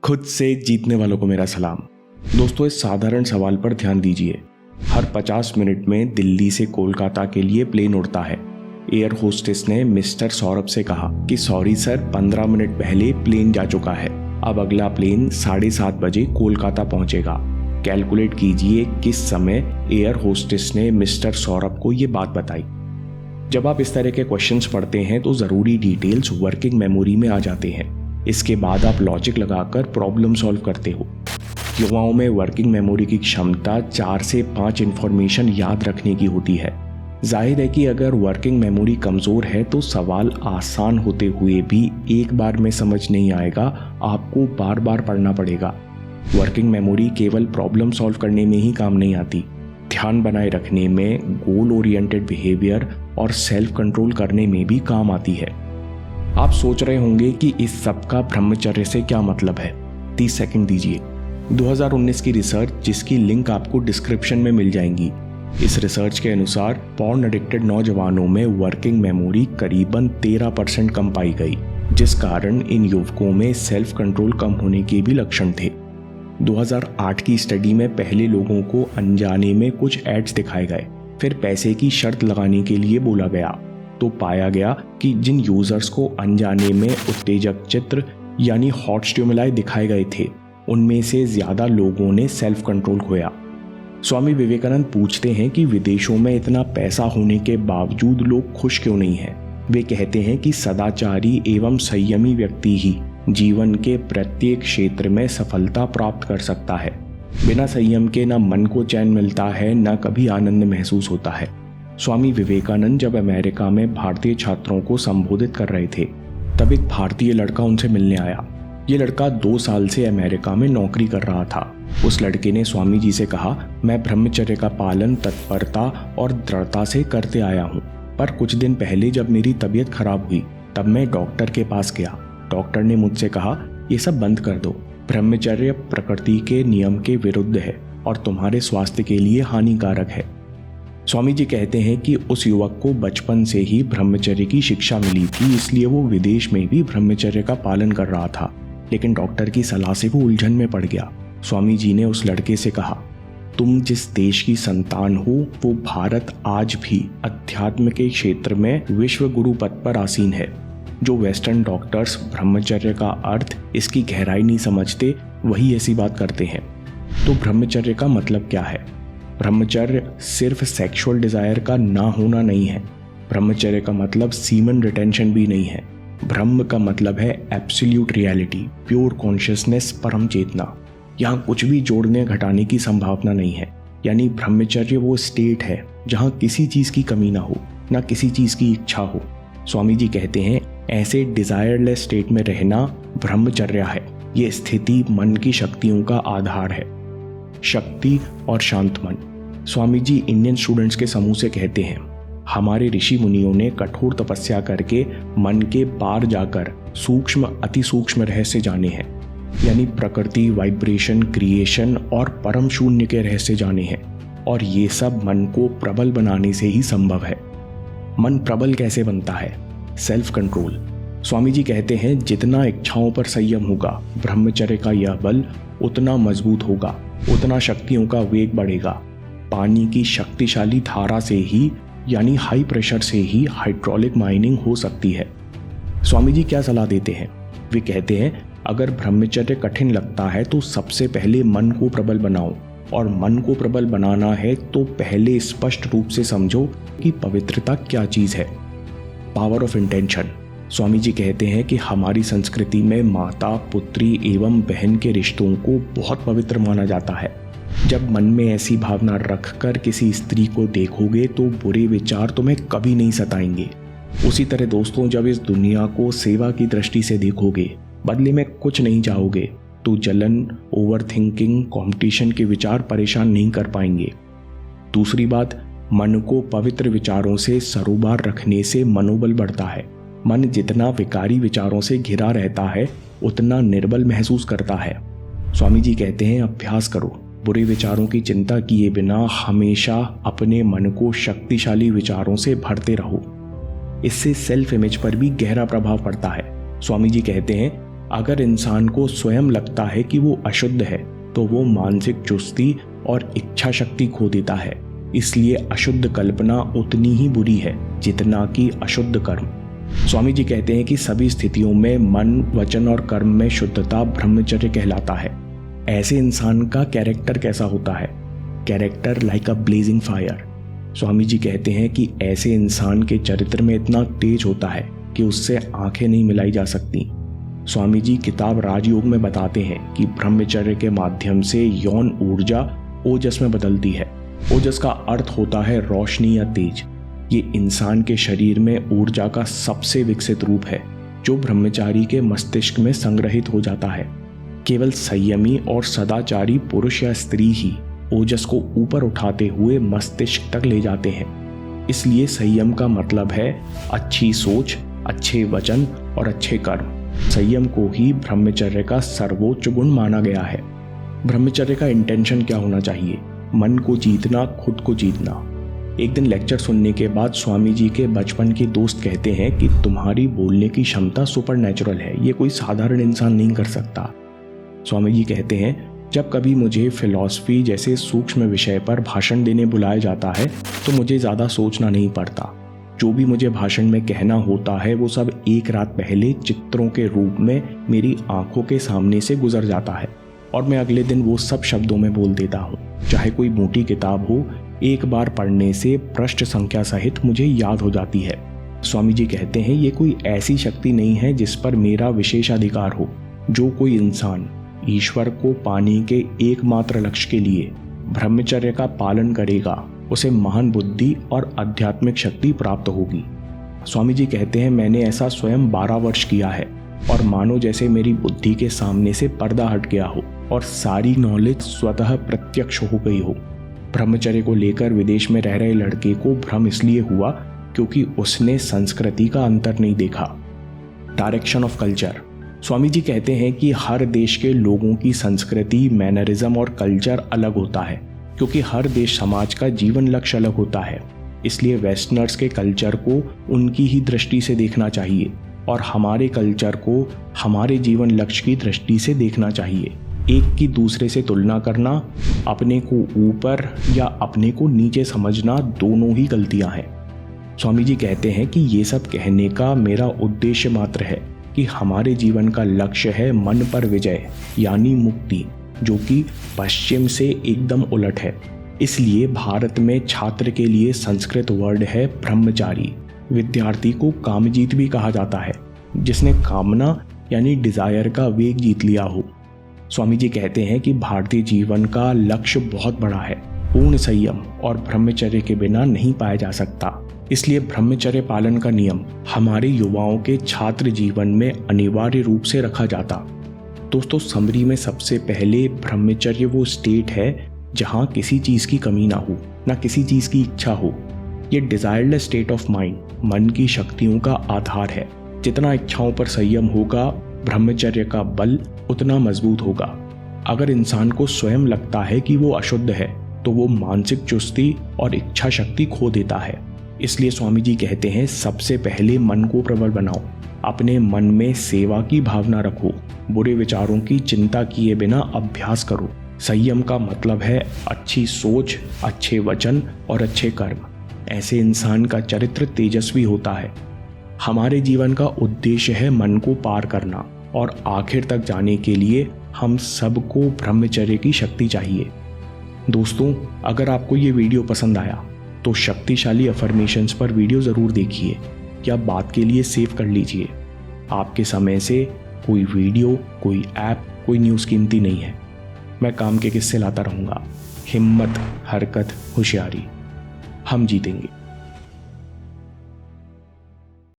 खुद से जीतने वालों को मेरा सलाम। दोस्तों, इस साधारण सवाल पर ध्यान दीजिए। हर 50 मिनट में दिल्ली से कोलकाता के लिए प्लेन उड़ता है। एयर होस्टेस ने मिस्टर सौरभ से कहा कि सॉरी सर, 15 मिनट पहले प्लेन जा चुका है। अब अगला प्लेन 7:30 बजे कोलकाता पहुंचेगा। कैलकुलेट कीजिए किस समय एयर होस्टेस ने मिस्टर सौरभ को ये बात बताई। जब आप इस तरह के क्वेश्चंस पढ़ते हैं तो ज़रूरी डिटेल्स वर्किंग मेमोरी में आ जाते हैं। इसके बाद आप लॉजिक लगाकर प्रॉब्लम सॉल्व करते हो। युवाओं में वर्किंग मेमोरी की क्षमता 4 से 5 इंफॉर्मेशन याद रखने की होती है। जाहिर है कि अगर वर्किंग मेमोरी कमज़ोर है तो सवाल आसान होते हुए भी एक बार में समझ नहीं आएगा, आपको बार बार पढ़ना पड़ेगा। वर्किंग मेमोरी केवल प्रॉब्लम सॉल्व करने में ही काम नहीं आती, ध्यान बनाए रखने में, गोल ओरिएंटेड बिहेवियर और सेल्फ कंट्रोल करने में भी काम आती है। आप सोच रहे होंगे कि इस सब का ब्रह्मचर्य से क्या मतलब है। 30 सेकंड दीजिए। 2019 की रिसर्च, जिसकी लिंक आपको डिस्क्रिप्शन में मिल जाएंगी। इस रिसर्च के अनुसार पॉर्न एडिक्टेड नौजवानों में वर्किंग मेमोरी करीबन 13% कम पाई गई, जिस कारण इन युवकों में सेल्फ कंट्रोल कम होने के भी लक्षण थे। 2008 की स्टडी में पहले लोगों को अनजाने में कुछ एड्स दिखाए गए, फिर पैसे की शर्त लगाने के लिए बोला गया, तो पाया गया कि जिन यूजर्स को अनजाने में उत्तेजक चित्र यानी हॉट स्टिमुलाई दिखाए गए थे, उनमें से ज्यादा लोगों ने सेल्फ कंट्रोल खोया। स्वामी विवेकानंद पूछते हैं कि विदेशों में इतना पैसा होने के बावजूद लोग खुश क्यों नहीं हैं। वे कहते हैं कि सदाचारी एवं संयमी व्यक्ति ही जीवन के प्रत्येक क्षेत्र में सफलता प्राप्त कर सकता है। बिना संयम के न मन को चैन मिलता है, न कभी आनंद महसूस होता है। स्वामी विवेकानंद जब अमेरिका में भारतीय छात्रों को संबोधित कर रहे थे, तब एक भारतीय लड़का उनसे मिलने आया। ये लड़का 2 साल से अमेरिका में नौकरी कर रहा था। उस लड़के ने स्वामी जी से कहा, मैं ब्रह्मचर्य का पालन तत्परता और दृढ़ता से करते आया हूँ, पर कुछ दिन पहले जब मेरी तबीयत खराब हुई तब मैं डॉक्टर के पास गया। डॉक्टर ने मुझसे कहा, ये सब बंद कर दो, ब्रह्मचर्य प्रकृति के नियम के विरुद्ध है और तुम्हारे स्वास्थ्य के लिए हानिकारक है। स्वामी जी कहते हैं कि उस युवक को बचपन से ही ब्रह्मचर्य की शिक्षा मिली थी, इसलिए वो विदेश में भी ब्रह्मचर्य का पालन कर रहा था, लेकिन डॉक्टर की सलाह से वो उलझन में पड़ गया। स्वामी जी ने उस लड़के से कहा, तुम जिस देश की संतान हो वो भारत आज भी अध्यात्म के क्षेत्र में विश्व गुरु पद पर आसीन है। जो वेस्टर्न डॉक्टर्स ब्रह्मचर्य का अर्थ, इसकी गहराई नहीं समझते, वही ऐसी बात करते हैं। तो ब्रह्मचर्य का मतलब क्या है? ब्रह्मचर्य सिर्फ सेक्सुअल डिजायर का ना होना नहीं है। ब्रह्मचर्य का मतलब सीमन रिटेंशन भी नहीं है। ब्रह्म का मतलब है एब्सोल्यूट रियलिटी, प्योर कॉन्शियसनेस, परम चेतना। यहाँ कुछ भी जोड़ने घटाने की संभावना नहीं है। यानी ब्रह्मचर्य वो स्टेट है जहाँ किसी चीज की कमी ना हो, ना किसी चीज की इच्छा हो। स्वामी जी कहते हैं, ऐसे डिजायरलेस स्टेट में रहना ब्रह्मचर्य है। ये स्थिति मन की शक्तियों का आधार है। शक्ति और शांत मन। स्वामी जी इंडियन स्टूडेंट्स के समूह से कहते हैं, हमारे ऋषि मुनियों ने कठोर तपस्या करके मन के पार जाकर सूक्ष्म अति सूक्ष्म रहस्य जाने हैं। यानी प्रकृति, वाइब्रेशन, क्रिएशन और परम शून्य के रहस्य जाने हैं। और ये सब मन को प्रबल बनाने से ही संभव है। मन प्रबल कैसे बनता है? Self control. स्वामी जी कहते हैं, जितना इच्छाओं पर संयम होगा, ब्रह्मचर्य का यह बल उतना मजबूत होगा, उतना शक्तियों का वेग बढ़ेगा। पानी की शक्तिशाली धारा से ही, यानी हाई प्रेशर से ही हाइड्रोलिक माइनिंग हो सकती है। स्वामी जी क्या सलाह देते हैं? वे कहते हैं, अगर ब्रह्मचर्य कठिन लगता है तो सबसे पहले मन को प्रबल बनाओ, और मन को प्रबल बनाना है तो पहले स्पष्ट रूप से समझो कि पवित्रता क्या चीज है। Power of intention. Swami ji कहते हैं कि हमारी संस्कृति में माता, पुत्री एवं बहन के रिश्तों को बहुत पवित्र माना जाता है। जब मन में ऐसी भावना रखकर किसी स्त्री को देखोगे तो बुरे विचार तुम्हें कभी नहीं सताएंगे। उसी तरह दोस्तों, जब इस दुनिया को सेवा की दृष्टि से देखोगे, बदले में कुछ नहीं चाहोगे, तो जलन, ओवर थिंकिंग, कॉम्पिटिशन के विचार परेशान नहीं कर पाएंगे। दूसरी बात, मन को पवित्र विचारों से सरोबार रखने से मनोबल बढ़ता है। मन जितना विकारी विचारों से घिरा रहता है, उतना निर्बल महसूस करता है। स्वामी जी कहते हैं, अभ्यास करो, बुरे विचारों की चिंता किए बिना हमेशा अपने मन को शक्तिशाली विचारों से भरते रहो। इससे सेल्फ इमेज पर भी गहरा प्रभाव पड़ता है। स्वामी जी कहते हैं, अगर इंसान को स्वयं लगता है कि वो अशुद्ध है तो वो मानसिक चुस्ती और इच्छा शक्ति खो देता है। इसलिए अशुद्ध कल्पना उतनी ही बुरी है जितना कि अशुद्ध कर्म। स्वामी जी कहते हैं कि सभी स्थितियों में मन, वचन और कर्म में शुद्धता ब्रह्मचर्य कहलाता है। ऐसे इंसान का कैरेक्टर कैसा होता है? Character like a blazing fire. Swami ji कहते हैं कि ऐसे इंसान के चरित्र में इतना तेज होता है कि उससे आंखें नहीं मिलाई जा सकती। स्वामी जी किताब राजयोग में बताते हैं कि ब्रह्मचर्य के माध्यम से यौन ऊर्जा ओजस में बदलती है। ओजस का अर्थ होता है रोशनी या तेज। ये इंसान के शरीर में ऊर्जा का सबसे विकसित रूप है जो ब्रह्मचारी के मस्तिष्क में संग्रहित हो जाता है। केवल संयमी और सदाचारी पुरुष या स्त्री ही ओजस को ऊपर उठाते हुए मस्तिष्क तक ले जाते हैं। इसलिए संयम का मतलब है अच्छी सोच, अच्छे वचन और अच्छे कर्म। संयम को ही ब्रह्मचर्य का सर्वोच्च गुण माना गया है। ब्रह्मचर्य का इंटेंशन क्या होना चाहिए? मन को जीतना, खुद को जीतना। एक दिन लेक्चर सुनने के बाद स्वामी जी के बचपन के दोस्त कहते हैं कि तुम्हारी बोलने की क्षमता सुपर नेचुरल है, ये कोई साधारण इंसान नहीं कर सकता। स्वामी जी कहते हैं जब कभी मुझे फिलॉसफी जैसे सूक्ष्म विषय पर भाषण देने बुलाया जाता है तो मुझे ज़्यादा सोचना नहीं पड़ता। जो भी मुझे भाषण में कहना होता है वो सब एक रात पहले चित्रों के रूप में मेरी आंखों के सामने से गुजर जाता है और मैं अगले दिन वो सब शब्दों में बोल देता हूँ। चाहे कोई मोटी किताब हो, एक बार पढ़ने से पृष्ठ संख्या सहित मुझे याद हो जाती है। स्वामी जी कहते हैं ये कोई ऐसी शक्ति नहीं है जिस पर मेरा विशेषाधिकार हो। जो कोई इंसान ईश्वर को पाने के एकमात्र लक्ष्य के लिए ब्रह्मचर्य का पालन करेगा उसे महान बुद्धि और आध्यात्मिक शक्ति प्राप्त होगी। स्वामी जी कहते हैं मैंने ऐसा स्वयं 12 वर्ष किया है और मानो जैसे मेरी बुद्धि के सामने से पर्दा हट गया हो और सारी नॉलेज स्वतः प्रत्यक्ष हो गई हो। ब्रह्मचर्य को लेकर विदेश में रह रहे लड़के को भ्रम इसलिए हुआ क्योंकि उसने संस्कृति का अंतर नहीं देखा। Direction of culture. Swami ji कहते हैं कि हर देश के लोगों की संस्कृति, मैनरिज्म और कल्चर अलग होता है क्योंकि हर देश समाज का जीवन लक्ष्य अलग होता है। इसलिए वेस्टर्नर्स के कल्चर को उनकी ही दृष्टि से देखना चाहिए और हमारे कल्चर को हमारे जीवन लक्ष्य की दृष्टि से देखना चाहिए। एक की दूसरे से तुलना करना, अपने को ऊपर या अपने को नीचे समझना, दोनों ही गलतियां हैं। स्वामी जी कहते हैं कि ये सब कहने का मेरा उद्देश्य मात्र है कि हमारे जीवन का लक्ष्य है मन पर विजय यानी मुक्ति, जो कि पश्चिम से एकदम उलट है। इसलिए भारत में छात्र के लिए संस्कृत वर्ड है ब्रह्मचारी। विद्यार्थी को कामजीत भी कहा जाता है, जिसने कामना यानी डिजायर का वेग जीत लिया हो। स्वामी जी कहते हैं कि भारतीय जीवन का लक्ष्य बहुत बड़ा है, पूर्ण संयम और ब्रह्मचर्य के बिना नहीं पाया जा सकता। इसलिए ब्रह्मचर्य पालन का नियम हमारे युवाओं के छात्र जीवन में अनिवार्य रूप से रखा जाता। दोस्तों, समरी में सबसे पहले ब्रह्मचर्य वो स्टेट है जहाँ किसी चीज़ की कमी ना हो, ना किसी चीज़ की इच्छा हो। ये डिजायरलेस स्टेट ऑफ माइंड मन की शक्तियों का आधार है। जितना इच्छाओं पर संयम होगा, ब्रह्मचर्य का बल उतना मजबूत होगा। अगर इंसान को स्वयं लगता है कि वो अशुद्ध है तो वो मानसिक चुस्ती और इच्छा शक्ति खो देता है। इसलिए स्वामी जी कहते हैं सबसे पहले मन को प्रबल बनाओ, अपने मन में सेवा की भावना रखो, बुरे विचारों की चिंता किए बिना अभ्यास करो। संयम का मतलब है अच्छी सोच, अच्छे वचन और अच्छे कर्म। ऐसे इंसान का चरित्र तेजस्वी होता है। हमारे जीवन का उद्देश्य है मन को पार करना और आखिर तक जाने के लिए हम सबको ब्रह्मचर्य की शक्ति चाहिए। दोस्तों, अगर आपको ये वीडियो पसंद आया तो शक्तिशाली अफर्मेशंस पर वीडियो ज़रूर देखिए या बात के लिए सेव कर लीजिए। आपके समय से कोई वीडियो, कोई ऐप, कोई न्यूज़ कीमती नहीं है। मैं काम के किस्से लाता रहूँगा। हिम्मत, हरकत, होशियारी, हम जीतेंगे।